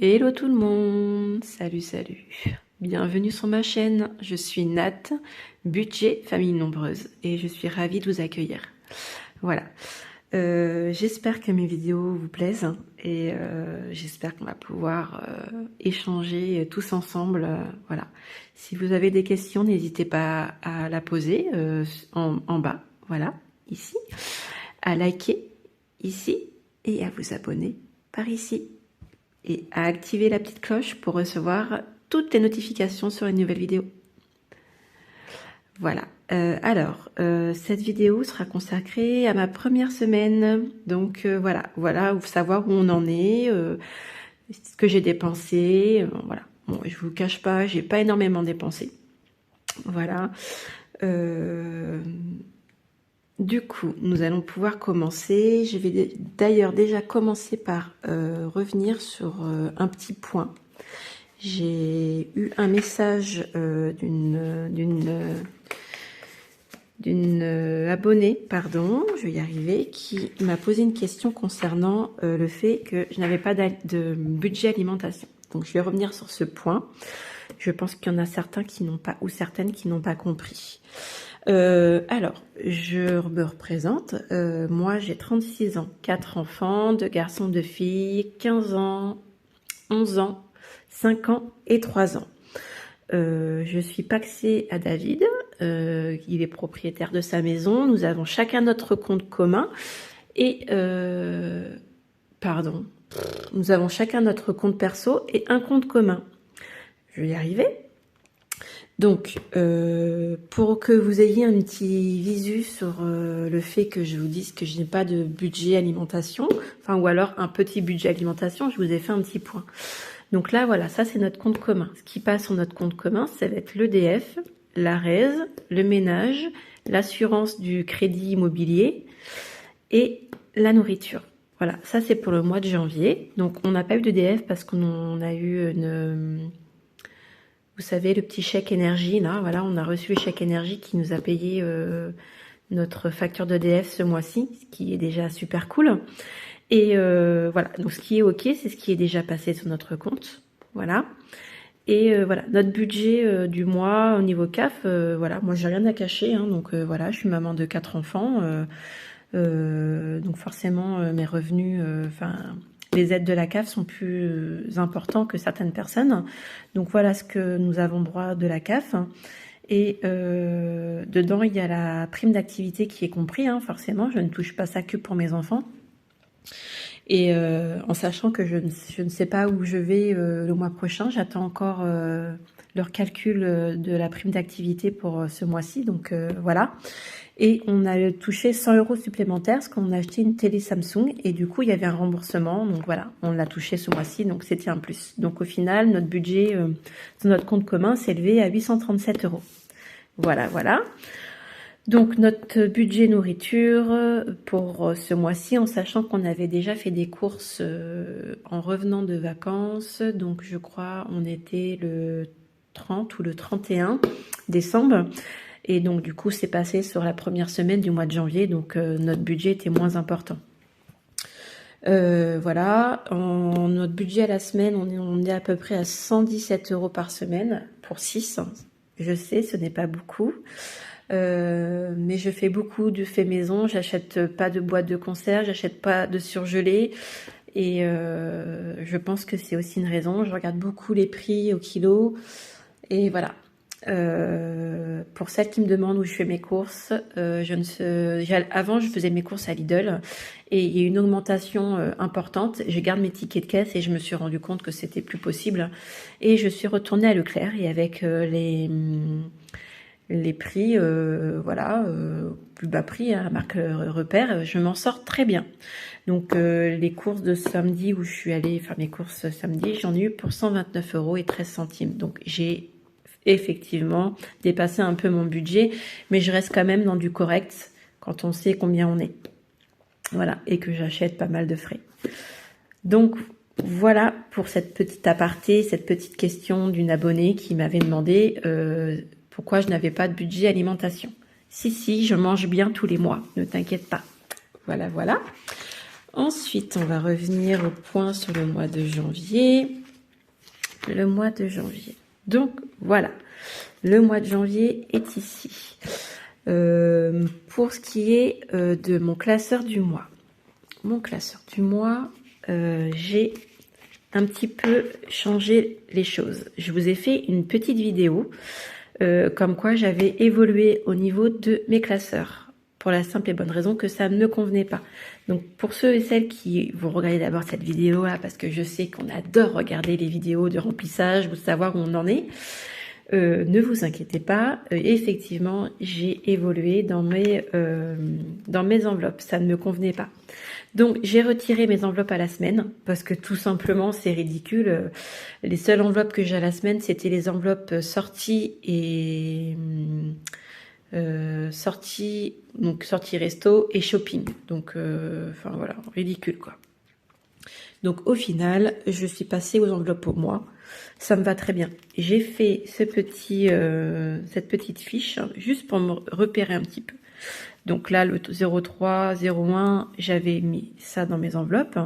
Hello tout le monde, salut. Bienvenue sur ma chaîne, je suis Nat, budget famille nombreuse et je suis ravie de vous accueillir. Voilà, j'espère que mes vidéos vous plaisent et j'espère qu'on va pouvoir échanger tous ensemble. Voilà, si vous avez des questions, n'hésitez pas à la poser en bas, voilà, ici, à liker ici et à vous abonner par ici. Et à activer la petite cloche pour recevoir toutes les notifications sur les nouvelles vidéos. Voilà. Cette vidéo sera consacrée à ma première semaine. Donc voilà, savoir où on en est, ce que j'ai dépensé. Voilà. Bon, je vous cache pas, j'ai pas énormément dépensé. Voilà. Du coup, nous allons pouvoir commencer. Je vais d'ailleurs déjà commencer par revenir sur un petit point. J'ai eu un message d'une abonnée, pardon, je vais y arriver, qui m'a posé une question concernant le fait que je n'avais pas de budget alimentation. Donc je vais revenir sur ce point. Je pense qu'il y en a certains qui n'ont pas, ou certaines qui n'ont pas compris. Alors, je me représente. Moi, j'ai 36 ans, 4 enfants, 2 garçons, 2 filles, 15 ans, 11 ans, 5 ans et 3 ans. Je suis pacsée à David. Il est propriétaire de sa maison. Nous avons chacun notre compte commun. Et, nous avons chacun notre compte perso et un compte commun. Je vais y arriver. Donc, pour que vous ayez un petit visu sur le fait que je vous dise que je n'ai pas de budget alimentation, enfin, ou alors un petit budget alimentation, je vous ai fait un petit point. Donc là, voilà, ça c'est notre compte commun. Ce qui passe sur notre compte commun, ça va être l'EDF, la RES, le ménage, l'assurance du crédit immobilier et la nourriture. Voilà, ça c'est pour le mois de janvier. Donc, on n'a pas eu d'EDF parce qu'on a eu une... Vous savez, le petit chèque énergie, là, voilà, on a reçu le chèque énergie qui nous a payé notre facture d'EDF ce mois-ci, ce qui est déjà super cool. Et voilà, donc ce qui est ok, c'est ce qui est déjà passé sur notre compte, voilà. Et voilà, notre budget du mois au niveau CAF, voilà, moi j'ai rien à cacher, hein, donc voilà, je suis maman de 4 enfants, donc forcément mes revenus, les aides de la CAF sont plus importants que certaines personnes. Donc voilà ce que nous avons droit de la CAF. Et dedans, il y a la prime d'activité qui est compris, hein, forcément. Je ne touche pas ça que pour mes enfants. Et en sachant que je ne sais pas où je vais le mois prochain, j'attends encore leur calcul de la prime d'activité pour ce mois-ci. Donc voilà. Et on a touché 100 € supplémentaires parce qu'on a acheté une télé Samsung et du coup il y avait un remboursement, donc voilà, on l'a touché ce mois-ci, donc c'était un plus. Donc au final, notre budget sur notre compte commun s'est élevé à 837 €. Voilà. Donc notre budget nourriture pour ce mois-ci, en sachant qu'on avait déjà fait des courses en revenant de vacances, donc je crois on était le 30 ou le 31 décembre. Et donc, du coup, c'est passé sur la première semaine du mois de janvier, donc notre budget était moins important. Voilà, notre budget à la semaine, on est à peu près à 117 € par semaine pour 6. Je sais, ce n'est pas beaucoup, mais je fais beaucoup de faits maison. J'achète pas de boîte de conserve, j'achète pas de surgelé. Et je pense que c'est aussi une raison. Je regarde beaucoup les prix au kilo. Et voilà. Pour celles qui me demandent où je fais mes courses, avant je faisais mes courses à Lidl et il y a eu une augmentation importante. Je garde mes tickets de caisse et je me suis rendu compte que c'était plus possible et je suis retournée à Leclerc et avec les prix, plus bas prix, hein, la marque Repère, je m'en sors très bien. Donc les courses de samedi où je suis allée faire mes courses samedi, j'en ai eu pour 129 € et 13 centimes. Donc j'ai effectivement dépasser un peu mon budget, mais je reste quand même dans du correct quand on sait combien on est. Voilà, et que j'achète pas mal de frais. Donc voilà pour cette petite aparté, cette petite question d'une abonnée qui m'avait demandé pourquoi je n'avais pas de budget alimentation. Si, je mange bien tous les mois, ne t'inquiète pas. Voilà. Ensuite, on va revenir au point sur le mois de janvier. le mois de janvier. Donc voilà, le mois de janvier est ici. Pour ce qui est de mon classeur du mois. Mon classeur du mois, j'ai un petit peu changé les choses. Je vous ai fait une petite vidéo comme quoi j'avais évolué au niveau de mes classeurs. Pour la simple et bonne raison que ça ne me convenait pas. Donc pour ceux et celles qui vont regarder d'abord cette vidéo là, parce que je sais qu'on adore regarder les vidéos de remplissage ou savoir où on en est, ne vous inquiétez pas, effectivement j'ai évolué dans mes enveloppes, ça ne me convenait pas. Donc j'ai retiré mes enveloppes à la semaine, parce que tout simplement c'est ridicule. Les seules enveloppes que j'ai à la semaine, c'était les enveloppes sorties et... sortie resto et shopping, donc enfin voilà, ridicule quoi. Donc au final je suis passée aux enveloppes au mois, ça me va très bien. J'ai fait cette petite fiche hein, juste pour me repérer un petit peu. Donc là le 03 01 j'avais mis ça dans mes enveloppes.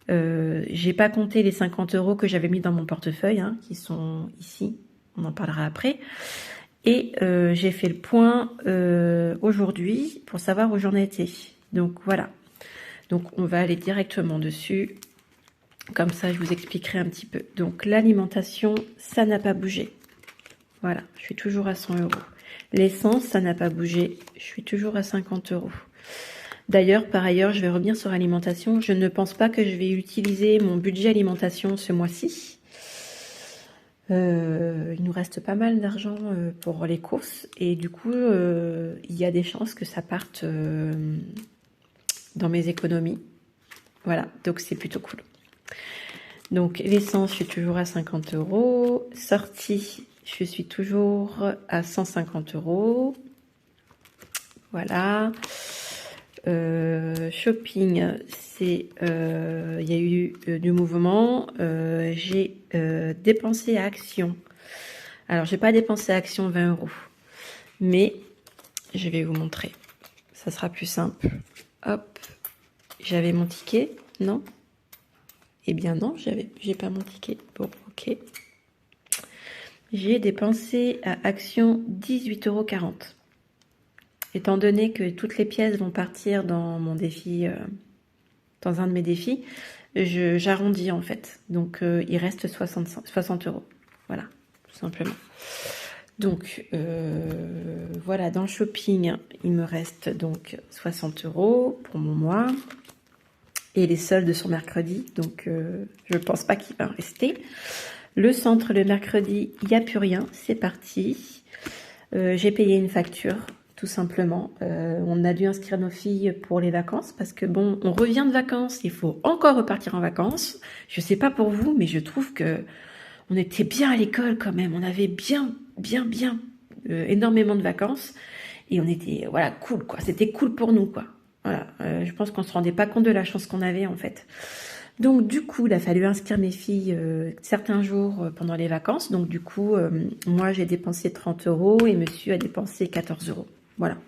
J'ai pas compté les 50 € que j'avais mis dans mon portefeuille hein, qui sont ici, on en parlera après. Et j'ai fait le point aujourd'hui pour savoir où j'en étais. Donc voilà. Donc on va aller directement dessus. Comme ça, je vous expliquerai un petit peu. Donc l'alimentation, ça n'a pas bougé. Voilà, je suis toujours à 100 €. L'essence, ça n'a pas bougé. Je suis toujours à 50 €. D'ailleurs, par ailleurs, je vais revenir sur l'alimentation. Je ne pense pas que je vais utiliser mon budget alimentation ce mois-ci. Il nous reste pas mal d'argent pour les courses et du coup il y a des chances que ça parte dans mes économies. Voilà, donc c'est plutôt cool. Donc l'essence, je suis toujours à 50 €. Sortie, je suis toujours à 150 €. Voilà. Shopping, c'est il y a eu du mouvement. J'ai dépensé à Action. Alors j'ai pas dépensé à Action 20 €, mais je vais vous montrer. Ça sera plus simple. Hop, j'avais mon ticket, non? Eh bien non, j'ai pas mon ticket. Bon, ok. J'ai dépensé à Action 18,40 €. Étant donné que toutes les pièces vont partir dans mon défi, dans un de mes défis, j'arrondis en fait. Donc il reste 60 €. Voilà, tout simplement. Donc voilà, dans le shopping, il me reste donc 60 € pour mon mois. Et les soldes sont mercredi, donc je ne pense pas qu'il va en rester. Le centre, le mercredi, il n'y a plus rien, c'est parti. J'ai payé une facture. Tout simplement, on a dû inscrire nos filles pour les vacances parce que bon, on revient de vacances, il faut encore repartir en vacances. Je sais pas pour vous, mais je trouve que on était bien à l'école quand même. On avait bien énormément de vacances et on était voilà cool quoi. C'était cool pour nous quoi. Voilà, je pense qu'on se rendait pas compte de la chance qu'on avait en fait. Donc du coup, il a fallu inscrire mes filles certains jours pendant les vacances. Donc du coup, moi j'ai dépensé 30 € et monsieur a dépensé 14 €. Voilà,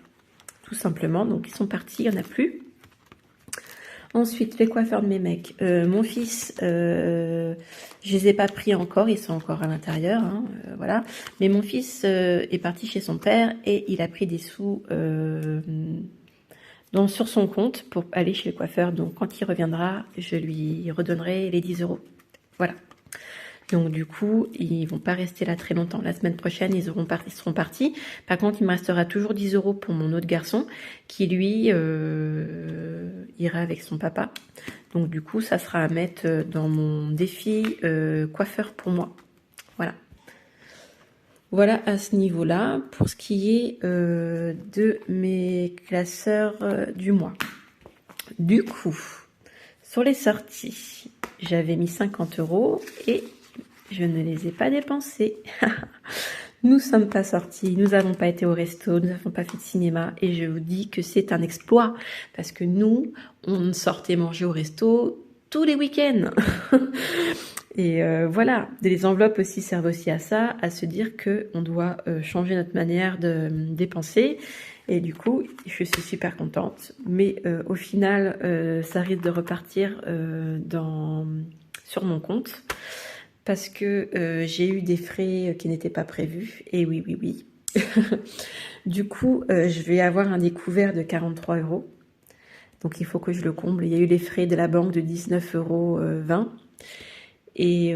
tout simplement. Donc ils sont partis, il n'y en a plus. Ensuite, les coiffeurs de mes mecs. Mon fils, je les ai pas pris encore, ils sont encore à l'intérieur, hein, voilà. Mais mon fils est parti chez son père et il a pris des sous donc sur son compte pour aller chez le coiffeur. Donc quand il reviendra, je lui redonnerai les 10 €. Voilà. Donc du coup, ils vont pas rester là très longtemps. La semaine prochaine, ils seront partis. Par contre, il me restera toujours 10 € pour mon autre garçon qui lui ira avec son papa. Donc du coup, ça sera à mettre dans mon défi coiffeur pour moi. Voilà. Voilà à ce niveau-là pour ce qui est de mes classeurs du mois. Du coup, sur les sorties, j'avais mis 50 € et je ne les ai pas dépensés. Nous sommes pas sortis, nous n'avons pas été au resto, nous n'avons pas fait de cinéma et je vous dis que c'est un exploit parce que nous, on sortait manger au resto tous les week-ends. Et voilà, les enveloppes aussi servent aussi à ça, à se dire que on doit changer notre manière de dépenser. Et du coup, je suis super contente. Mais au final, ça risque de repartir sur mon compte. parce que j'ai eu des frais qui n'étaient pas prévus. Et oui, oui, oui. Du coup, je vais avoir un découvert de 43 €. Donc, il faut que je le comble. Il y a eu les frais de la banque de 19,20 €. Et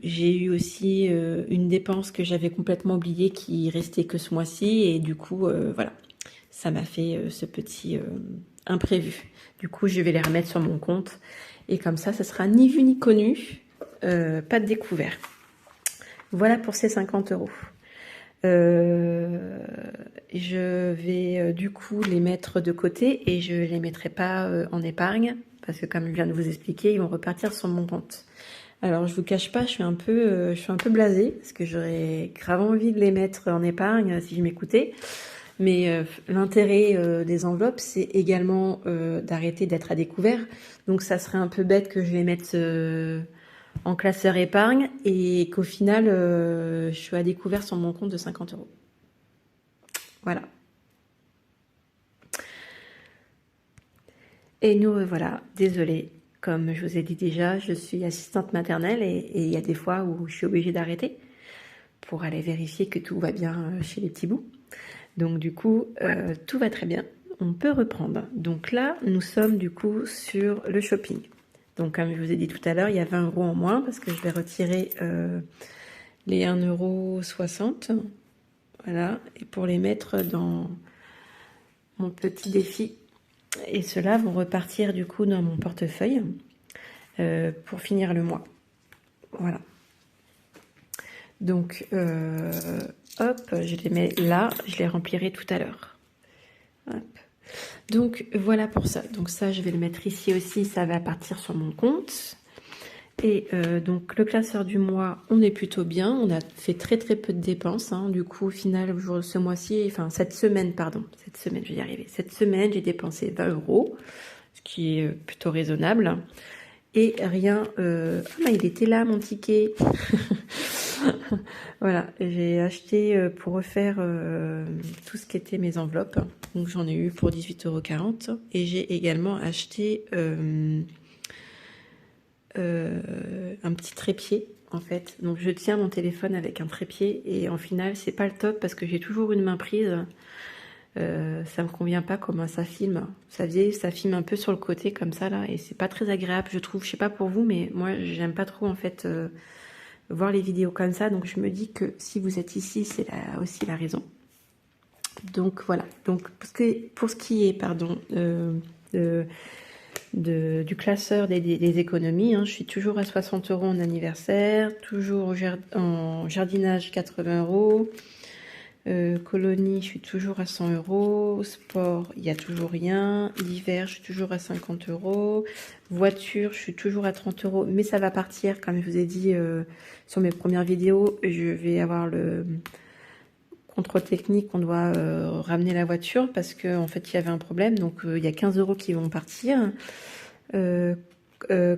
j'ai eu aussi une dépense que j'avais complètement oubliée qui restait que ce mois-ci. Et du coup, voilà, ça m'a fait ce petit imprévu. Du coup, je vais les remettre sur mon compte. Et comme ça sera ni vu ni connu. Pas de découvert. Voilà pour ces 50 €. Je vais du coup les mettre de côté et je les mettrai pas en épargne parce que comme je viens de vous expliquer, ils vont repartir sur mon compte. Alors je vous cache pas, je suis un peu blasée parce que j'aurais grave envie de les mettre en épargne si je m'écoutais. Mais l'intérêt des enveloppes, c'est également d'arrêter d'être à découvert. Donc ça serait un peu bête que je les mette en classeur épargne et qu'au final, je suis à découvert sur mon compte de 50 €. Voilà. Et nous revoilà, désolée. Comme je vous ai dit déjà, je suis assistante maternelle et il y a des fois où je suis obligée d'arrêter pour aller vérifier que tout va bien chez les petits bouts. Donc du coup, tout va très bien. On peut reprendre. Donc là, nous sommes du coup sur le shopping. Donc comme je vous ai dit tout à l'heure, il y a 20 € en moins parce que je vais retirer les 1,60 €. Voilà. Et pour les mettre dans mon petit défi. Et ceux-là vont repartir du coup dans mon portefeuille pour finir le mois. Voilà. Donc, hop, je les mets là, je les remplirai tout à l'heure. Donc, voilà pour ça. Donc ça, je vais le mettre ici aussi, ça va partir sur mon compte. Et donc, le classeur du mois, on est plutôt bien. On a fait très très peu de dépenses. Hein. Du coup, au final, ce mois-ci, enfin cette semaine, je vais y arriver. Cette semaine, j'ai dépensé 20 €, ce qui est plutôt raisonnable. Et rien... Ah, il était là, mon ticket. Voilà, j'ai acheté pour refaire tout ce qui était mes enveloppes. Donc, j'en ai eu pour 18,40 €. Et j'ai également acheté... un petit trépied en fait, donc je tiens mon téléphone avec un trépied et en final c'est pas le top parce que j'ai toujours une main prise, ça me convient pas comment ça filme, ça filme un peu sur le côté comme ça là et c'est pas très agréable je trouve, je sais pas pour vous mais moi j'aime pas trop en fait voir les vidéos comme ça, donc je me dis que si vous êtes ici c'est aussi la raison. Donc voilà, donc pour ce qui est du classeur des économies, hein, je suis toujours à 60 € en anniversaire, toujours en jardinage 80 €, colonie je suis toujours à 100 €, sport il n'y a toujours rien, l'hiver je suis toujours à 50 €, voiture je suis toujours à 30 €, mais ça va partir comme je vous ai dit sur mes premières vidéos, je vais avoir le contrôle technique, on doit ramener la voiture parce qu'en fait il y avait un problème, donc il y a 15 € qui vont partir.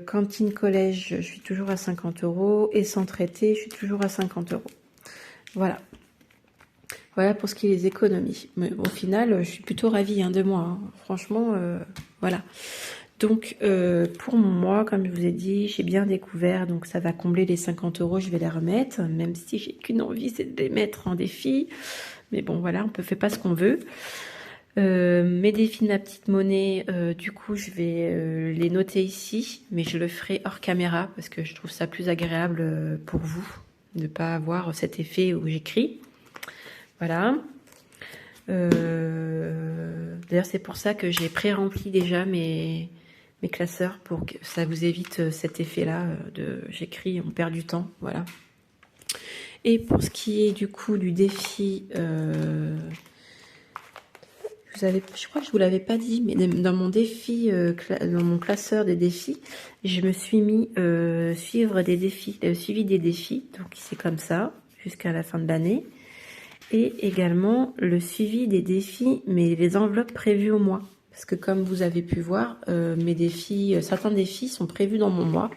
Cantine collège, je suis toujours à 50 € et sans traiter, je suis toujours à 50 €. Voilà. Voilà pour ce qui est des économies. Mais au final, je suis plutôt ravie de moi. Hein. Franchement, voilà. Donc, pour moi, comme je vous ai dit, j'ai bien découvert, donc ça va combler les 50 €, je vais les remettre, même si j'ai qu'une envie, c'est de les mettre en défi. Mais bon, voilà, on peut faire pas ce qu'on veut. Mes défis de ma petite monnaie, du coup, je vais les noter ici, mais je le ferai hors caméra parce que je trouve ça plus agréable pour vous, de ne pas avoir cet effet où j'écris. Voilà. D'ailleurs, c'est pour ça que j'ai pré-rempli déjà mes classeurs pour que ça vous évite cet effet-là de j'écris, on perd du temps, voilà. Et pour ce qui est du coup du défi, je crois que je vous l'avais pas dit, mais dans mon défi, dans mon classeur des défis, je me suis mis suivi des défis, donc c'est comme ça jusqu'à la fin de l'année. Et également le suivi des défis, mais les enveloppes prévues au mois. Parce que comme vous avez pu voir, mes défis, certains défis sont prévus dans mon mois.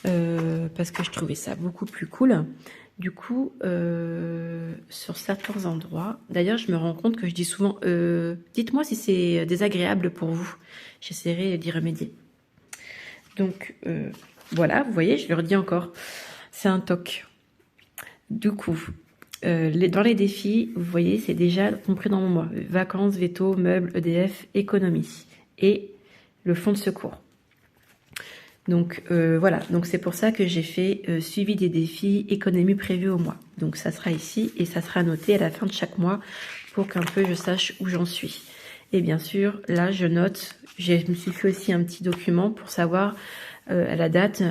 Parce que je trouvais ça beaucoup plus cool. Du coup, sur certains endroits, d'ailleurs je me rends compte que je dis souvent, dites-moi si c'est désagréable pour vous. J'essaierai d'y remédier. Donc, Voilà, vous voyez, je le redis encore, c'est un toc. Du coup, dans les défis, vous voyez, c'est déjà compris dans mon mois. Vacances, veto, meubles, EDF, économie et le fonds de secours. Donc voilà, donc c'est pour ça que j'ai fait suivi des défis, économie prévue au mois. Donc ça sera ici et ça sera noté à la fin de chaque mois pour qu'un peu je sache où j'en suis. Et bien sûr, là je note, je me suis fait aussi un petit document pour savoir à la date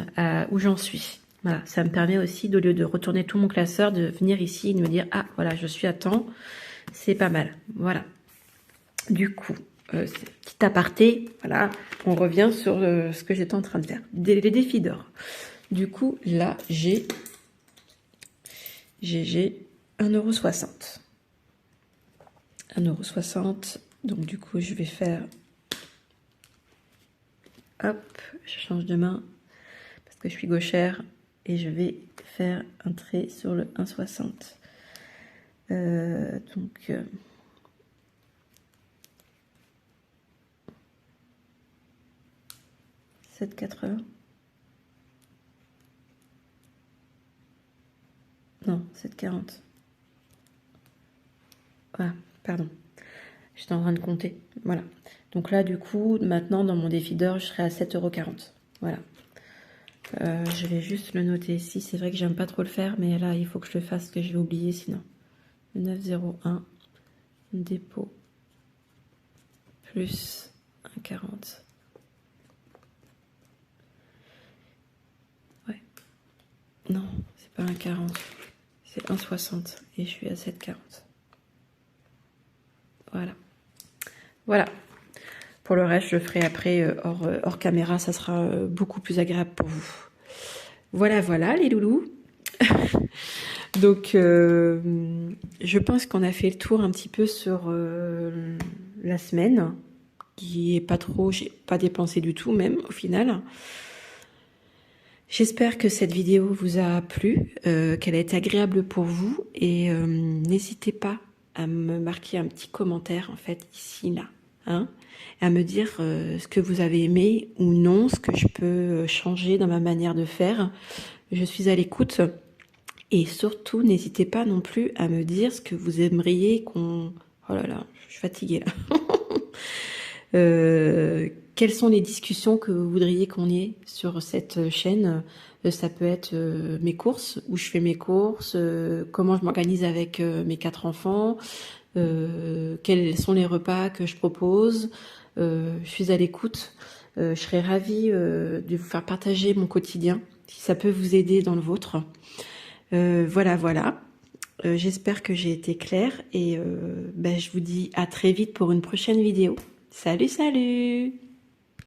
où j'en suis. Voilà, ça me permet aussi, au lieu de retourner tout mon classeur, de venir ici et de me dire, ah voilà, je suis à temps, c'est pas mal. Voilà. Du coup, petit aparté, voilà, on revient sur ce que j'étais en train de faire. Les défis d'or. Du coup, là, j'ai 1,60 €. 1,60 €. Donc, du coup, je vais faire... Hop, je change de main parce que je suis gauchère et je vais faire un trait sur le 1,60 €. Donc... 7,80 €. Non, 7,40 €. Voilà, pardon. J'étais en train de compter. Voilà. Donc là, du coup, maintenant, dans mon défi d'or, je serai à 7,40 €. Voilà. Je vais juste le noter ici. C'est vrai que j'aime pas trop le faire, mais là, il faut que je le fasse, que je vais oublier sinon. 9,01 dépôt plus 1,40. Ouais. Non, c'est pas 1,40. C'est 1,60 et je suis à 7,40. Voilà. Voilà. Pour le reste, je le ferai après hors caméra. Ça sera beaucoup plus agréable pour vous. Voilà, voilà, les loulous. Donc, je pense qu'on a fait le tour un petit peu sur la semaine, qui est pas trop, j'ai pas dépensé du tout même au final. J'espère que cette vidéo vous a plu, qu'elle a été agréable pour vous et n'hésitez pas à me marquer un petit commentaire en fait ici, là, hein, à me dire ce que vous avez aimé ou non, ce que je peux changer dans ma manière de faire. Je suis à l'écoute. Et surtout, n'hésitez pas non plus à me dire ce que vous aimeriez qu'on... Oh là là, je suis fatiguée là. Quelles sont les discussions que vous voudriez qu'on ait sur cette chaîne? Ça peut être mes courses, où je fais mes courses, comment je m'organise avec mes 4 enfants, quels sont les repas que je propose. Je suis à l'écoute. Je serais ravie de vous faire partager mon quotidien, si ça peut vous aider dans le vôtre. Voilà, voilà. J'espère que j'ai été claire et je vous dis à très vite pour une prochaine vidéo. Salut, salut!